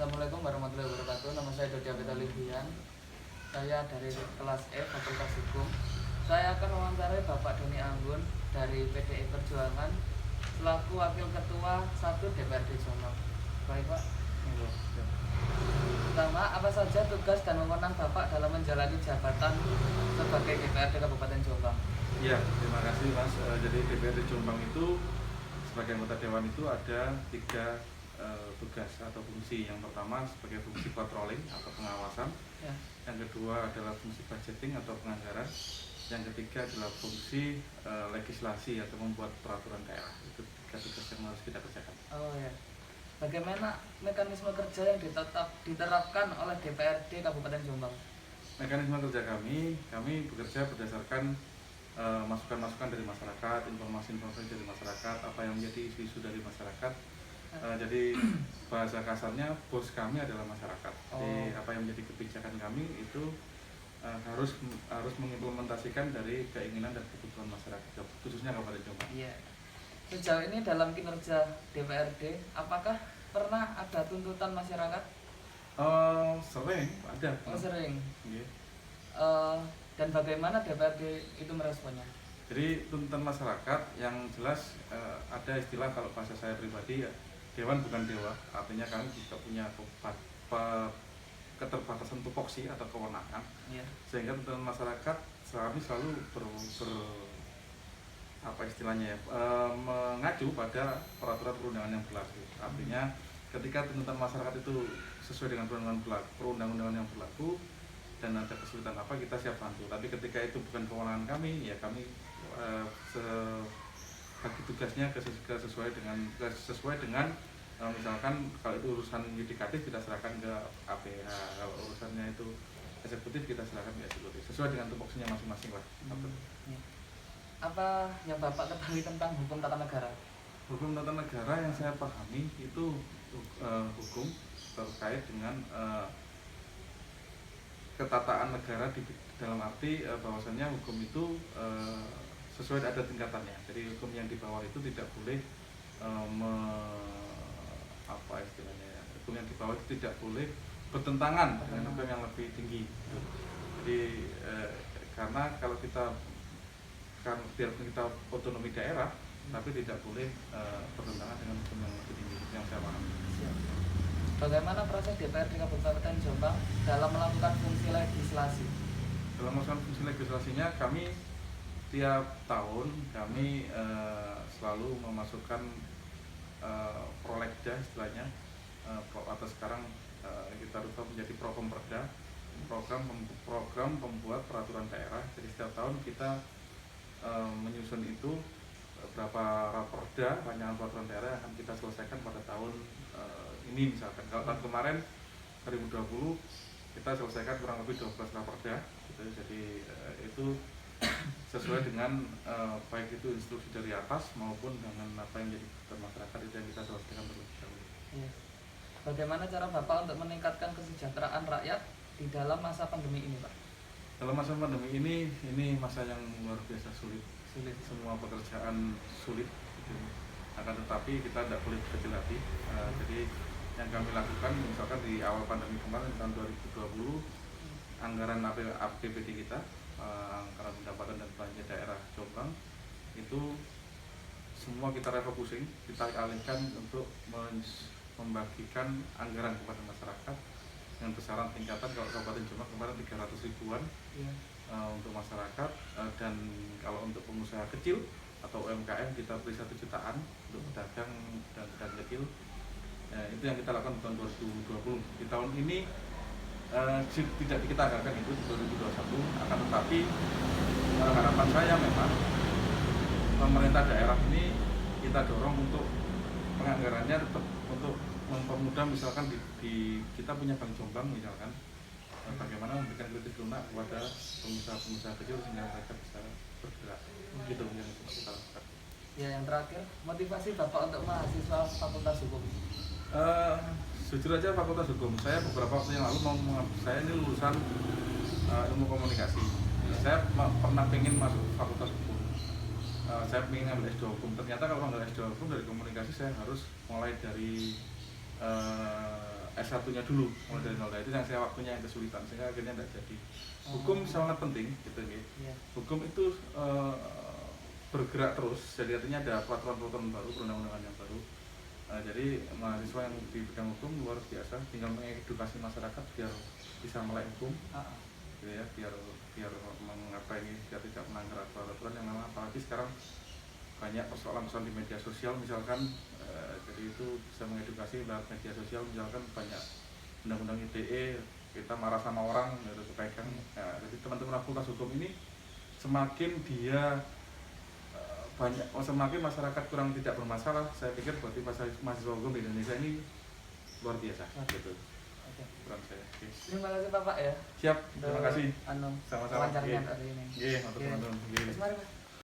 Assalamualaikum warahmatullahi wabarakatuh. Nama saya Dodi Abed Alifian. Saya dari kelas E Fakultas Hukum. Saya akan mewawancarai Bapak Doni Anggun dari PDI Perjuangan selaku Wakil Ketua 1 DPRD Jombang. Baik Pak. Pertama, apa saja tugas dan wewenang Bapak dalam menjalani jabatan sebagai DPRD Kabupaten Jombang? Ya, terima kasih Mas. Jadi DPRD Jombang itu sebagai anggota Dewan itu ada 3 tugas atau fungsi. Yang pertama sebagai fungsi patrolling atau pengawasan, Ya. yang kedua adalah fungsi budgeting atau penganggaran, yang ketiga adalah fungsi legislasi atau membuat peraturan daerah. Itu 3 tugas yang harus kita kerjakan. Oh ya. Bagaimana mekanisme kerja yang diterapkan oleh DPRD Kabupaten Jombang? Mekanisme kerja kami bekerja berdasarkan masukan-masukan dari masyarakat, informasi-informasi dari masyarakat, apa yang menjadi isu-isu dari masyarakat. Jadi bahasa kasarnya bos kami adalah masyarakat. Jadi apa yang menjadi kebijakan kami itu harus mengimplementasikan dari keinginan dan kebutuhan masyarakat, khususnya Kabupaten Jombang. Iya. Sejauh ini dalam kinerja DPRD, apakah pernah ada tuntutan masyarakat? Sering ada. Sering. Yeah. Dan bagaimana DPRD itu meresponnya? Jadi tuntutan masyarakat yang jelas ada istilah, kalau bahasa saya pribadi ya, dewan bukan dewa. Artinya kami juga punya keterbatasan tupoksi atau kewenangan. Yeah. Sehingga tuntutan masyarakat kami selalu mengacu pada peraturan perundangan yang berlaku. Artinya ketika tuntutan masyarakat itu sesuai dengan perundang-undangan yang berlaku dan ada kesulitan apa, kita siap bantu. Tapi ketika itu bukan kewenangan kami, ya kami bagi tugasnya sesuai dengan misalkan kalau itu urusan yudikatif kita serahkan ke APH, kalau urusannya itu eksekutif kita serahkan ke eksekutif, sesuai dengan tupoksinya masing-masing lah. Ya. Apa yang Bapak ketahui tentang hukum tata negara? Hukum tata negara yang saya pahami itu hukum terkait dengan ketataan negara dalam arti bahwasannya hukum itu sesuai ada tingkatannya. Jadi hukum yang di bawah itu tidak boleh hukum yang di bawah itu tidak boleh bertentangan dengan hukum yang lebih tinggi. Jadi karena kalau biarpun kita otonomi daerah, tapi tidak boleh bertentangan dengan hukum yang lebih tinggi, yang saya pahami. Bagaimana proses DPRD Kabupaten Jombang dalam melakukan fungsi legislasi? Dalam melakukan fungsi legislasinya, kami tiap tahun kami selalu memasukkan prolegda istilahnya, atau sekarang kita rubah menjadi Prokomperda, program pembuat peraturan daerah. Jadi setiap tahun kita menyusun itu berapa raperda rancangan peraturan daerah yang akan kita selesaikan pada tahun ini. Misalkan kalau tahun kemarin 2020 kita selesaikan kurang lebih 12 raperda gitu. Jadi itu sesuai dengan baik itu instruksi dari atas maupun dengan apa yang jadi kebutuhan masyarakat, itu yang kita selesaikan terlebih dahulu. Yes. Bagaimana cara Bapak untuk meningkatkan kesejahteraan rakyat di dalam masa pandemi ini, Pak? Dalam masa pandemi ini masa yang luar biasa sulit. Semua pekerjaan sulit gitu. Akan tetapi kita tidak boleh kecil hati. Jadi yang kami lakukan, misalkan di awal pandemi kemarin tahun 2020, anggaran APBD kita, anggaran pendapatan dan belanja daerah Jombang itu semua kita refocusing, kita alihkan untuk membagikan anggaran kepada masyarakat dengan besaran tingkatan. Kalau Kabupaten Jombang kemarin 300 ribuan untuk masyarakat, dan kalau untuk pengusaha kecil atau UMKM kita beri 1 jutaan untuk pedagang dan pedagang kecil. Itu yang kita lakukan di tahun 2020. Di tahun ini tidak kita anggarkan itu di 2021, akan tetapi harapan saya memang pemerintah daerah ini kita dorong untuk penganggarannya tetap untuk mempermudah. Misalkan di kita punya Bank Jombang misalkan, bagaimana memberikan kredit lunak kepada pengusaha kecil sehingga mereka bisa bergerak. Gitu yang kita lakukan. Ya, yang terakhir, motivasi Bapak untuk mahasiswa Fakultas Hukum. Jujur aja Fakultas Hukum, saya beberapa waktu yang lalu saya ini lulusan ilmu komunikasi. Saya pernah pengen masuk Fakultas Hukum. Saya pengen ngambil S2 Hukum. Ternyata kalau ngambil S2 Hukum dari komunikasi saya harus mulai dari S1-nya dulu mulai dari nol. Nah, itu yang saya waktunya yang kesulitan sehingga akhirnya tidak jadi. Hukum sangat penting gitu nih. Iya. Hukum itu bergerak terus, jadi artinya ada peraturan-peraturan baru, perundang-undangan yang baru. Jadi mahasiswa yang di bidang hukum luar biasa, tinggal mengedukasi masyarakat biar bisa melek hukum, gitu ya, biar mengapa ini biar tidak melanggar peraturan yang memang, apalagi sekarang banyak persoalan-persoalan di media sosial misalkan, jadi itu bisa mengedukasi lewat media sosial, misalkan banyak undang-undang ITE, kita marah sama orang, gitu, pegang. Jadi teman-teman fakultas hukum ini semakin dia semakin masyarakat kurang tidak bermasalah, saya pikir berarti mahasiswa hukum di Indonesia ini luar biasa, gitu. Oke. Kurang saya. Terima kasih Bapak ya. Siap, terima kasih. Sama-sama. Sama-sama. Wawancaranya hari ini. Iya, teman-teman. Terus mari Pak.